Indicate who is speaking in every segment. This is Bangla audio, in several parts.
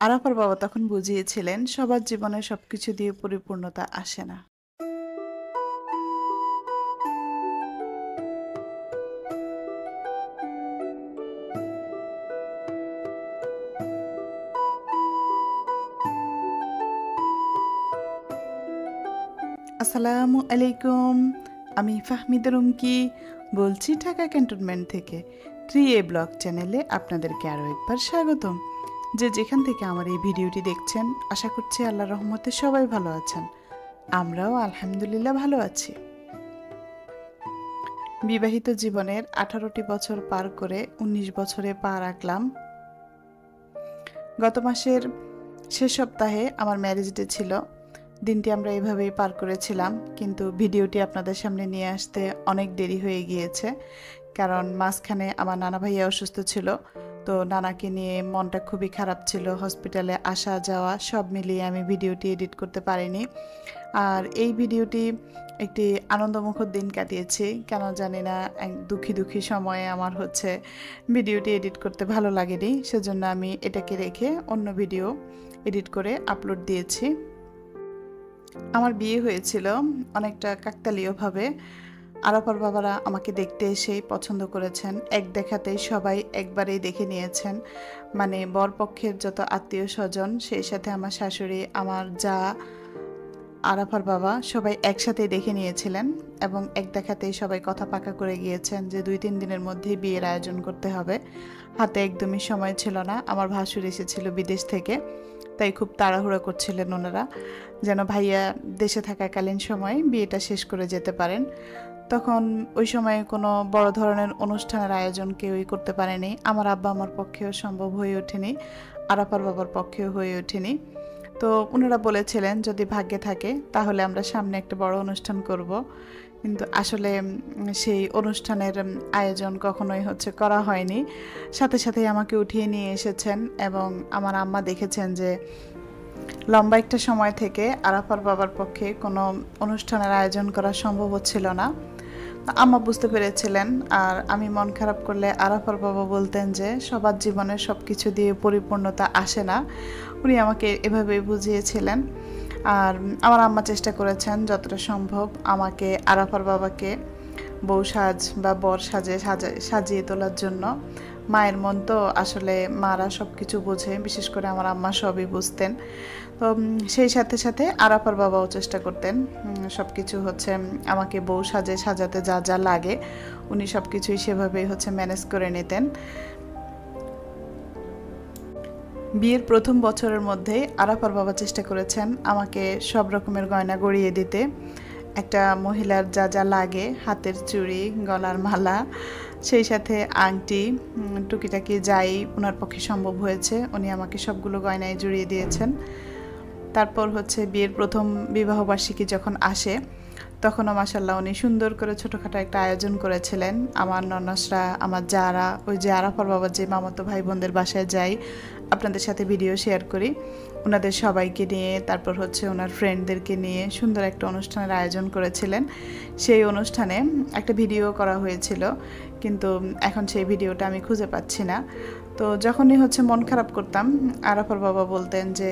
Speaker 1: আরাফার বাবা তখন বুঝিয়েছিলেন সবার জীবনে সবকিছু দিয়ে পরিপূর্ণতা আসে না। আসসালামু আলাইকুম। আমি ফাহমিদা রুমকি বলছি ঢাকা ক্যান্টনমেন্ট থেকে। 3A ব্লগ চ্যানেলে আপনাদেরকে আরও একবার স্বাগতম। যে যেখান থেকে আমার এই ভিডিওটি দেখছেন, আশা করছি আল্লাহর রহমতে সবাই ভালো আছেন। আমরাও আলহামদুলিল্লাহ ভালো আছি। বিবাহিত জীবনের 18টি বছর পার করে 19 বছরে পা রাখলাম। গত মাসের শেষ সপ্তাহে আমার ম্যারেজ ডে ছিল। দিনটি আমরা এভাবেই পার করেছিলাম, কিন্তু ভিডিওটি আপনাদের সামনে নিয়ে আসতে অনেক দেরি হয়ে গিয়েছে, কারণ মাঝখানে আমার নানা ভাইয়া অসুস্থ ছিল। তো নানাকে নিয়ে মনটা খুবই খারাপ ছিল, হসপিটালে আসা যাওয়া সব মিলিয়ে আমি ভিডিওটি এডিট করতে পারিনি। আর এই ভিডিওটি একটি আনন্দমুখর দিন কাটিয়েছি, কেন জানি না এক দুঃখী দুঃখী সময়ে আমার ভিডিওটি এডিট করতে ভালো লাগেনি, সেজন্য আমি এটাকে রেখে অন্য ভিডিও এডিট করে আপলোড দিয়েছি। আমার বিয়ে হয়েছিল অনেকটা কাকতালীয়ভাবে। আরাফার বাবারা আমাকে দেখতে এসেই পছন্দ করেছেন, এক দেখাতেই সবাই একবারেই দেখে নিয়েছেন। মানে বরপক্ষের যত আত্মীয় স্বজন, সেই সাথে আমার শাশুড়ি, আমার যা, আরাফার বাবা সবাই একসাথেই দেখে নিয়েছিলেন এবং এক দেখাতেই সবাই কথা পাকা করে গিয়েছেন যে 2-3 দিনের মধ্যেই বিয়ের আয়োজন করতে হবে। হাতে একদমই সময় ছিল না, আমার ভাসুর এসেছিল বিদেশ থেকে, তাই খুব তাড়াহুড়ো করছিলেন ওনারা যেন ভাইয়া দেশে থাকাকালীন সময় বিয়েটা শেষ করে যেতে পারেন। তখন ওই সময়ে কোনো বড় ধরনের অনুষ্ঠানের আয়োজন কেউই করতে পারেনি। আমার আব্বা আমার পক্ষেও সম্ভব হয়ে ওঠেনি, আরাফার বাবার পক্ষেও হয়ে ওঠেনি। তো ওনারা বলেছিলেন যদি ভাগ্যে থাকে তাহলে আমরা সামনে একটা বড় অনুষ্ঠান করব, কিন্তু আসলে সেই অনুষ্ঠানের আয়োজন কখনোই করা হয়নি। সাথে সাথেই আমাকে উঠিয়ে নিয়ে এসেছেন এবং আমার আম্মা দেখেছেন যে লম্বা একটা সময় থেকে আরাফার বাবার পক্ষে কোনো অনুষ্ঠানের আয়োজন করা সম্ভব হচ্ছিল না। আম্মা বুঝতে পেরেছিলেন, আর আমি মন খারাপ করলে আরাফার বাবা বলতেন যে সবার জীবনে সব কিছু দিয়ে পরিপূর্ণতা আসে না। উনি আমাকে এভাবেই বুঝিয়েছিলেন। আর আমার আম্মা চেষ্টা করেছেন যতটা সম্ভব আমাকে আরাফার বাবাকে বউ সাজ বা বর সাজিয়ে তোলার জন্য। মায়ের মন তো আসলে মারা সব কিছু বোঝে, বিশেষ করে আমার আম্মা সবই বুঝতেন। তো সেই সাথে সাথে আরাফার বাবাও চেষ্টা করতেন সব কিছু আমাকে বউ সাজাতে যা যা লাগে উনি সব কিছুই সেভাবেই ম্যানেজ করে নিতেন। বিয়ের প্রথম বছরের মধ্যেই আরাফার বাবা চেষ্টা করেছেন আমাকে সব রকমের গয়না গড়িয়ে দিতে। একটা মহিলার যা যা লাগে, হাতের চুড়ি, গলার মালা, সেই সাথে আংটি, টুকিটাকি যাই ওনার পক্ষে সম্ভব হয়েছে উনি আমাকে সবগুলো গয়নায় জড়িয়ে দিয়েছেন। তারপর বিয়ের প্রথম বিবাহবার্ষিকী যখন আসে তখনও মাশাল্লাহ উনি সুন্দর করে ছোটোখাটো একটা আয়োজন করেছিলেন। আমার ননসরা, আমার যারা, ওই যে আরাফার বাবার যে মামাতো ভাই বোনদের বাসায় যাই, আপনাদের সাথে ভিডিও শেয়ার করি, ওনাদের সবাইকে নিয়ে, তারপর ওনার ফ্রেন্ডদেরকে নিয়ে সুন্দর একটা অনুষ্ঠানের আয়োজন করেছিলেন। সেই অনুষ্ঠানে একটা ভিডিও করা হয়েছিল, কিন্তু এখন সেই ভিডিওটা আমি খুঁজে পাচ্ছি না। তো যখনই মন খারাপ করতাম, আরাফার বাবা বলতেন যে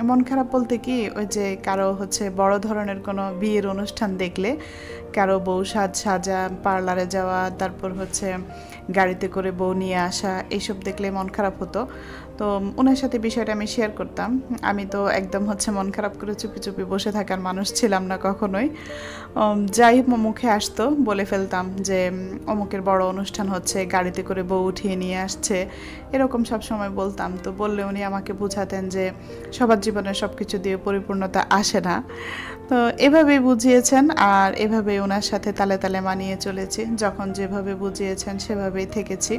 Speaker 1: মন খারাপ বলতে কি, ওই যে কারো বড় ধরনের কোনো বিয়ের অনুষ্ঠান দেখলে, কারো বউ সাজা, পার্লারে যাওয়া, তারপর গাড়িতে করে বউ নিয়ে আসা, এইসব দেখলে মন খারাপ হতো। তো ওনার সাথে বিষয়টা আমি শেয়ার করতাম। আমি তো একদম মন খারাপ করে চুপি চুপি বসে থাকার মানুষ ছিলাম না কখনোই। যাই মুখে আসতো বলে ফেলতাম যে অমুকের বড় অনুষ্ঠান হচ্ছে, গাড়িতে করে বউ উঠিয়ে নিয়ে আসছে, এরকম সব সময় বলতাম। তো বললে উনি আমাকে বোঝাতেন যে সবার জীবনে সব কিছু দিয়ে পরিপূর্ণতা আসে না। তো এভাবেই বুঝিয়েছেন, আর এভাবেই ওনার সাথে তালে তালে মানিয়ে চলেছি। যখন যেভাবে বুঝিয়েছেন সেভাবেই থেকেছি।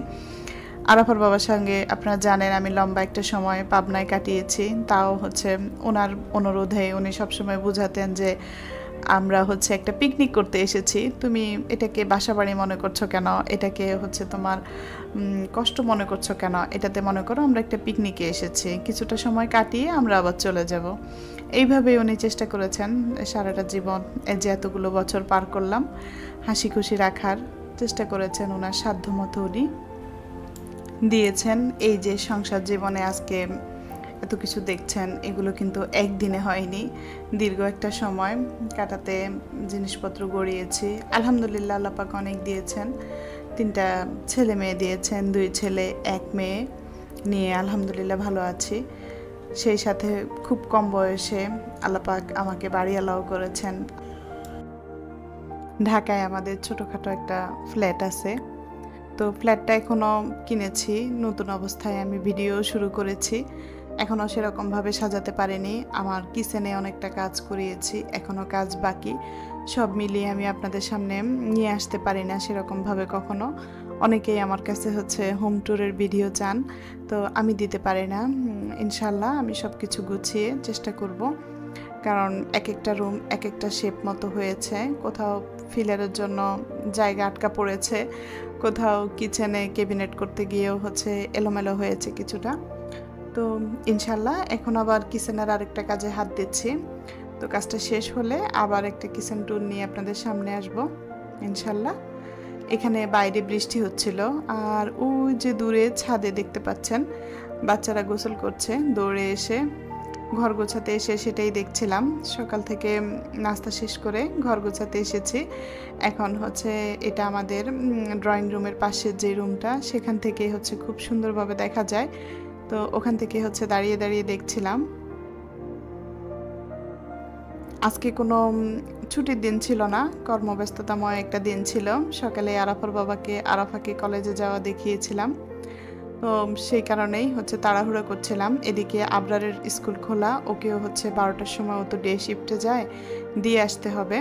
Speaker 1: আরাফার বাবার সঙ্গে আপনারা জানেন আমি লম্বা একটা সময় পাবনায় কাটিয়েছি। তাও ওনার অনুরোধে উনি সবসময় বুঝাতেন যে আমরা একটা পিকনিক করতে এসেছি, তুমি এটাকে বাসাবাড়ি মনে করছো কেন, এটাকে তোমার কষ্ট মনে করছো কেন, এটাতে মনে করো আমরা একটা পিকনিকে এসেছি, কিছুটা সময় কাটিয়ে আমরা আবার চলে যাব। এইভাবেই উনি চেষ্টা করেছেন সারাটা জীবন, যে এতগুলো বছর পার করলাম, হাসি খুশি রাখার চেষ্টা করেছেন ওনার সাধ্যমতো উনি দিয়েছেন। এই যে সংসার জীবনে আজকে এত কিছু দেখছেন, এগুলো কিন্তু একদিনে হয়নি, দীর্ঘ একটা সময় কাটাতে জিনিসপত্র গড়িয়েছি। আলহামদুলিল্লাহ, আল্লাহ পাক অনেক দিয়েছেন। 3টা ছেলে মেয়ে দিয়েছেন, 2 ছেলে 1 মেয়ে নিয়ে আলহামদুলিল্লাহ ভালো আছি। সেই সাথে খুব কম বয়সে আল্লাহ পাক আমাকে বাড়িওয়ালাও করেছেন। ঢাকায় আমাদের ছোটোখাটো একটা ফ্ল্যাট আছে, তো ফ্ল্যাটটা এখনও কিনেছি নতুন অবস্থায়, আমি ভিডিও শুরু করেছি, এখনও সেরকমভাবে সাজাতে পারিনি। আমার কিচেনে অনেকটা কাজ করিয়েছি, এখনও কাজ বাকি। সব মিলিয়ে আমি আপনাদের সামনে নিয়ে আসতে পারি না সেরকমভাবে কখনো। অনেকেই আমার কাছে হোম ট্যুরের ভিডিও চান, তো আমি দিতে পারি না। ইনশাল্লাহ আমি সব কিছু গুছিয়ে চেষ্টা করব, কারণ এক একটা রুম এক একটা শেপ মতো হয়েছে। কোথাও ফিলারের জন্য জায়গা আটকা পড়েছে, কোথাও কিচেনে ক্যাবিনেট করতে গিয়েও এলোমেলো হয়েছে কিছুটা। তো ইনশাল্লাহ এখন আবার কিচেনের আরেকটা কাজে হাত দিচ্ছি। তো কাজটা শেষ হলে আবার একটা কিচেন ট্যুর নিয়ে আপনাদের সামনে আসব ইনশাল্লাহ। এখানে বাইরে বৃষ্টি হচ্ছিল, আর ওই যে দূরে ছাদে দেখতে পাচ্ছেন বাচ্চারা গোসল করছে। দৌড়ে এসে ঘর গোছাতে এসে সেটাই দেখছিলাম। সকাল থেকে নাস্তা শেষ করে ঘর গোছাতে এসেছি। এখন এটা আমাদের ড্রয়িং রুমের পাশের যে রুমটা, সেখান থেকে খুব সুন্দরভাবে দেখা যায়। তো ওখান থেকে দাঁড়িয়ে দাঁড়িয়ে দেখছিলাম। আজকে কোনো ছুটির দিন ছিল না, কর্মব্যস্ততাময় একটা দিন ছিল। সকালে আরাফাকে কলেজে যাওয়া দেখিয়েছিলাম, তো সেই কারণেই তাড়াহুড়ো করছিলাম। এদিকে আবরারের স্কুল খোলা, ওকেও 12টার সময় ও তো ডে শিফটে যায়, দিয়ে আসতে হবে।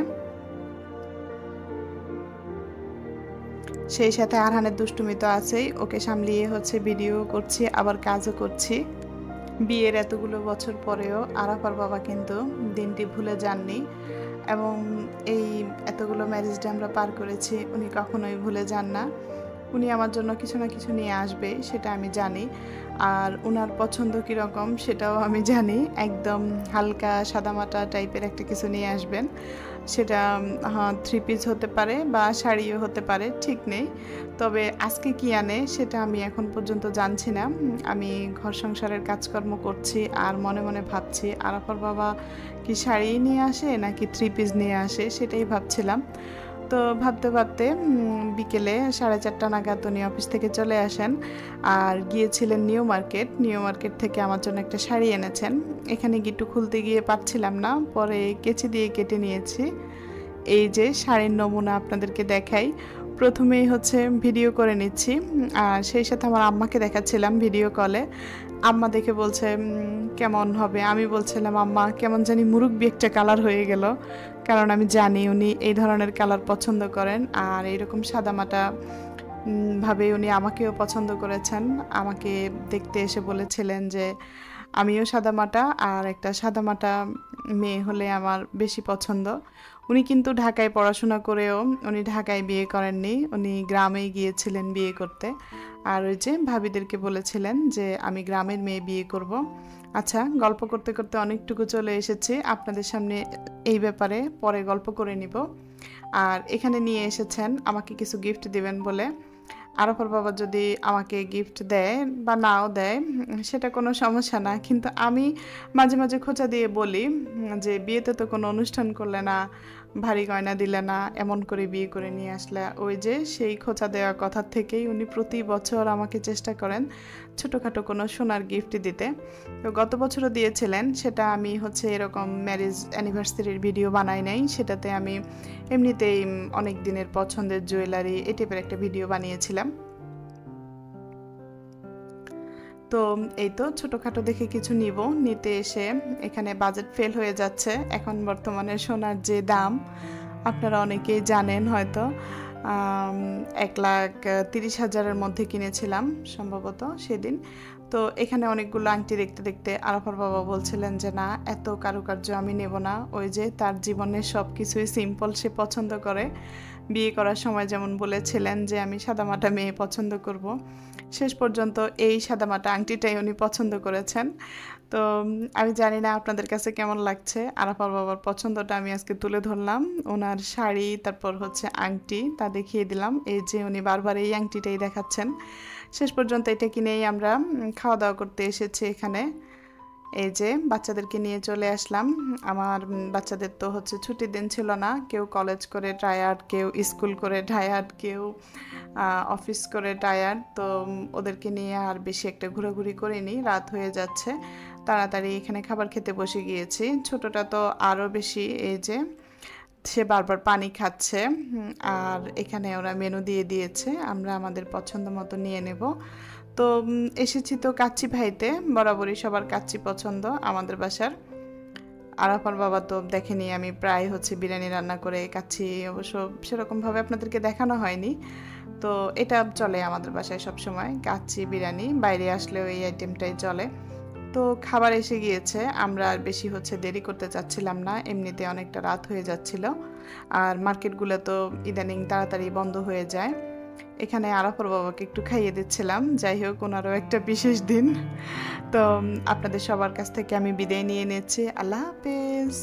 Speaker 1: সেই সাথে আরহানের দুষ্টুমি তো আছেই, ওকে সামলিয়ে ভিডিও করছি আবার কাজও করছি। বিয়ের এতগুলো বছর পরেও আরাফার বাবা কিন্তু দিনটি ভুলে যাননি, এবং এই এতগুলো ম্যারেজ ডে আমরা পার করেছি, উনি কখনোই ভুলে যান না। উনি আমার জন্য কিছু না কিছু নিয়ে আসবে, সেটা আমি জানি। আর ওনার পছন্দ কীরকম সেটাও আমি জানি। একদম হালকা সাদামাটা টাইপের একটা কিছু নিয়ে আসবেন। সেটা 3 পিস হতে পারে বা শাড়িও হতে পারে, ঠিক নেই। তবে আজকে কি আনে সেটা আমি এখন পর্যন্ত জানছি না। আমি ঘর সংসারের কাজকর্ম করছি আর মনে মনে ভাবছি আরাফার বাবা কি শাড়ি নিয়ে আসে নাকি 3 পিস নিয়ে আসে, সেটাই ভাবছিলাম। তো ভাবতে ভাবতে বিকেলে 4:30 নাগাদ উনি অফিস থেকে চলে আসেন, আর গিয়েছিলেন নিউ মার্কেট থেকে আমার জন্য একটা শাড়ি এনেছেন। এখানে গিট্টু খুলতে গিয়ে পাচ্ছিলাম না, পরে কেচি দিয়ে কেটে নিয়েছি। এই যে শাড়ির নমুনা আপনাদেরকে দেখাই। প্রথমেই ভিডিও করে নিচ্ছি, আর সেই সাথে আমার আম্মাকে দেখাচ্ছিলাম ভিডিও কলে। আম্মা দেখে বলছে কেমন হবে, আমি বলছিলাম আম্মা কেমন জানি মুরব্বি একটা কালার হয়ে গেল, কারণ আমি জানি উনি এই ধরনের কালার পছন্দ করেন, আর এইরকম সাদামাটা ভাবে উনি আমাকেও পছন্দ করেছেন। আমাকে দেখতে এসে বলেছিলেন যে আমিও সাদামাটা, আর একটা সাদামাটা মেয়ে হলে আমার বেশি পছন্দ। উনি কিন্তু ঢাকায় পড়াশোনা করেও উনি ঢাকায় বিয়ে করেননি, উনি গ্রামেই গিয়েছিলেন বিয়ে করতে। আর ওই যে ভাবিদেরকে বলেছিলেন যে আমি গ্রামের মেয়ে বিয়ে করব। আচ্ছা, গল্প করতে করতে অনেকটুকু চলে এসেছি, আপনাদের সামনে এই ব্যাপারে পরে গল্প করে নিব। আর এখানে নিয়ে এসেছেন আমাকে কিছু গিফট দিবেন বলে। আরাফার বাবা যদি আমাকে গিফট দেয় বা নাও দেয় সেটা কোনো সমস্যা না, কিন্তু আমি মাঝে মাঝে খোঁচা দিয়ে বলি যে বিয়েতে তো কোনো অনুষ্ঠান করলে না, ভারী গয়না দিলে না, এমন করে বিয়ে করে নিয়ে আসলে। ওই যে সেই খোঁচা দেওয়া কথার থেকেই উনি প্রতি বছর আমাকে চেষ্টা করেন ছোটোখাটো কোনো সোনার গিফট দিতে। তো গত বছরও দিয়েছিলেন, সেটা আমি এরকম ম্যারেজ অ্যানিভার্সারির ভিডিও বানাই নাই, সেটাতে আমি এমনিতেই অনেক দিনের পছন্দের জুয়েলারি এই টাইপের একটা ভিডিও বানিয়েছিলাম। তো এই তো ছোটোখাটো দেখে কিছু নিতে এসে এখানে বাজেট ফেল হয়ে যাচ্ছে। এখন বর্তমানে সোনার যে দাম আপনারা অনেকেই জানেন হয়তো, 1,30,000-এর মধ্যে কিনেছিলাম সম্ভবত সেদিন। তো এখানে অনেকগুলো আংটি দেখতে দেখতে আরাফার বাবা বলছিলেন যে না, এত কারুকার্য আমি নেব না। ওই যে তার জীবনের সব কিছুই সিম্পল সে পছন্দ করে। বিয়ে করার সময় যেমন বলেছিলেন যে আমি সাদামাটা মেয়ে পছন্দ করব, শেষ পর্যন্ত এই সাদামাটা আংটিটাই উনি পছন্দ করেছেন। তো আমি জানি না আপনাদের কাছে কেমন লাগছে। আরাফার বাবার পছন্দটা আমি আজকে তুলে ধরলাম, ওনার শাড়ি তারপর আংটি তা দেখিয়ে দিলাম। এই যে উনি বারবার এই আংটিটাই দেখাচ্ছেন। শেষ পর্যন্ত এটা কিনেই আমরা খাওয়া দাওয়া করতে এসেছি এখানে। এই যে বাচ্চাদেরকে নিয়ে চলে আসলাম। আমার বাচ্চাদের তো হচ্ছে ছুটির দিন ছিল না, কেউ কলেজ করে টায়ার্ড, কেউ স্কুল করে টায়ার্ড, কেউ অফিস করে টায়ার্ড। তো ওদেরকে নিয়ে আর বেশি একটা ঘোরাঘুরি করিনি, রাত হয়ে যাচ্ছে। তাড়াতাড়ি এখানে খাবার খেতে বসে গিয়েছি। ছোটটা তো আরও বেশি, এই যে সে বারবার পানি খাচ্ছে। আর এখানে ওরা মেনু দিয়ে দিয়েছে, আমরা আমাদের পছন্দ মতো নিয়ে নেব। তো এসেছি তো কাচ্চি ভাইতে, বরাবরই সবার কাচ্চি পছন্দ আমাদের বাসার। আরাফার বাবা তো দেখেনি আমি প্রায় হচ্ছে বিরিয়ানি রান্না করে কাচ্চি, অবশ্য সেরকমভাবে আপনাদেরকে দেখানো হয়নি। তো এটা চলে আমাদের বাসায় সব সময়, কাচ্চি বিরিয়ানি, বাইরে আসলেও এই আইটেমটাই চলে। তো খাবার এসে গিয়েছে, আমরা আর বেশি হচ্ছে দেরি করতে চাচ্ছিলাম না, এমনিতে অনেকটা রাত হয়ে যাচ্ছিল। আর মার্কেটগুলো তো ইদানিং তাড়াতাড়ি বন্ধ হয়ে যায়। এখানে আরাফার বাবাকে একটু খাইয়ে দিচ্ছিলাম। যাই হোক, ওনারও একটা বিশেষ দিন। তো আপনাদের সবার কাছ থেকে আমি বিদায় নিয়ে নিচ্ছি। আল্লাহ হাফেজ।